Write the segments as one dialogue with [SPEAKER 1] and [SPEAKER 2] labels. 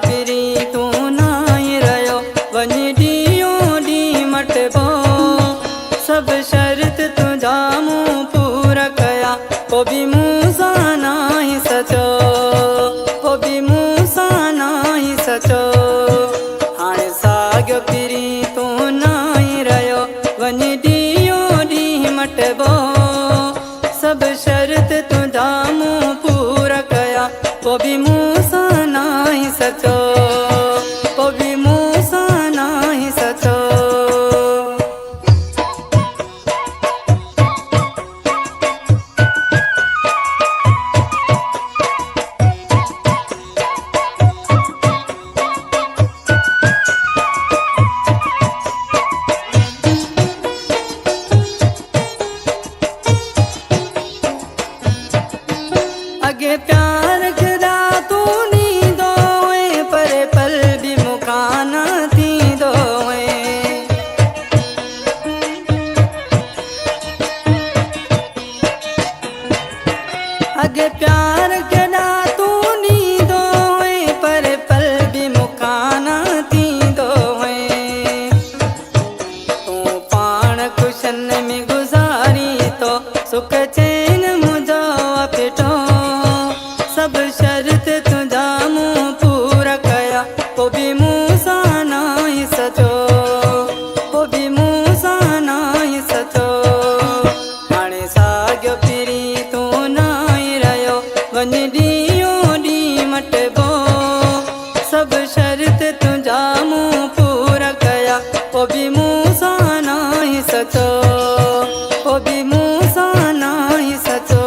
[SPEAKER 1] पिरी तू नाई रहो वञी ॾींहों ॾींहुं मटबो सब शर्त तुझा मूं पूरा कया पोइ बि मूंसां नाहीं सचो पोइ बि मूंसां नाहीं सचो हाणे साॻियो पिरी तू नाई रहो वञी ॾींहों ॾींहुं मटबो सब शर्त तुझा मूं पूरा कया पोइ बि मूंसां नाहीं सचो पोइ बि मूंसां नाहीं सचो अगे प्यार करा तू नींदो है पर पल भी मुकाना थींदो है अगे प्यार करा तू नींदो है पर पल भी मुकाना थींदो है तू पाण खुशन में गुजारी तो सुख चैन मुझो पिटो सब शर्त तुझा मूं पूरा कया पोइ बि मूंसां नाहीं सचो पोइ बि मूंसां नाहीं सचो हाणे साॻियो पिरी तू नाई रहो वञी ॾींहों ॾींहुं मटबो सब शर्त तुझा मूं पूरा कया पोइ बि मूंसां नाहीं सचो पोइ बि मूंसां नाहीं सचो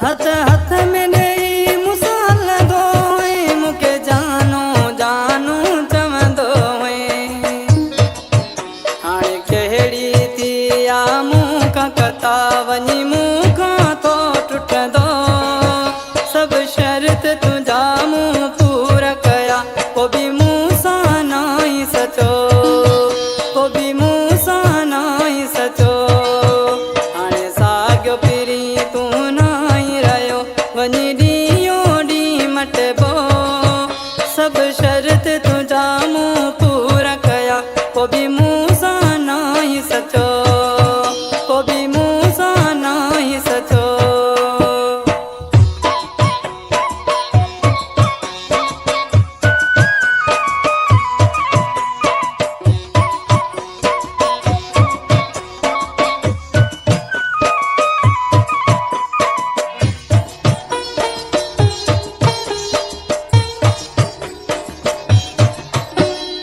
[SPEAKER 1] हथ हथ में ॾेई मूंसां हलंदो है मूंखे जानो जानो चवंदो है हाणे कहिड़ी थी आ मूंखां कथा वञी मूंखां तो टुटंदो सब शर्त तुझा मूं पूरा कया पोइ बि मूंसां नाहीं सचो पोइ बि मूंसां नाहीं सचो हाणे साॻियो पिरी तू वञी ॾींहों ॾींहुं मटबो सब शर्त तुझा मूं पूरा कया पोइ बि मूंसां नाहीं सचो पोइ बि मूंसां नाहीं सचो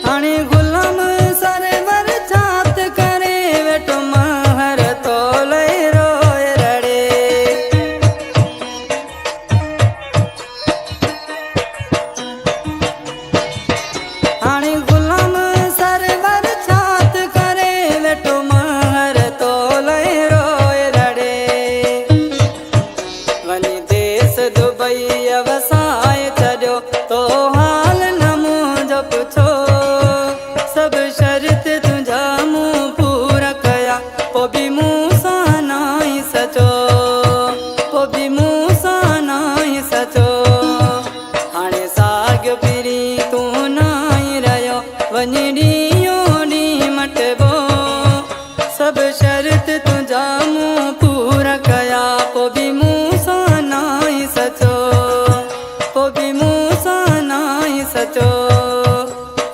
[SPEAKER 1] हाणे गुलाम सरवर छात करे वेठो महर तोले रोए रड़े हाणे गुलाम सरवर छात करे वेठो महर तोले रोए रड़े वञी देश दुबई वसाए छॾियो तो हाल न मुंहिंजो पुछो सब शर्त तुझा मूं पूरा कया पोइ बि मूंसां नाहीं सचो पोइ बि मूंसां नाहीं सचो हाणे साॻियो पिरी तू नाई रहो वञी ॾींहों ॾींहुं मटबो सब शर्त तुझा मूं पूरा कया पोइ बि मूंसां नाहीं सचो पोइ बि मूंसां नाहीं सचो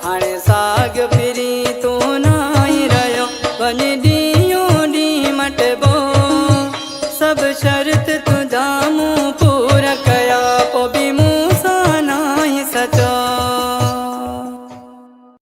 [SPEAKER 1] हाणे साॻियो पिरी तू नाई रहो वञी ॾींहों ॾींहुं मटबो सब शर्त तुझा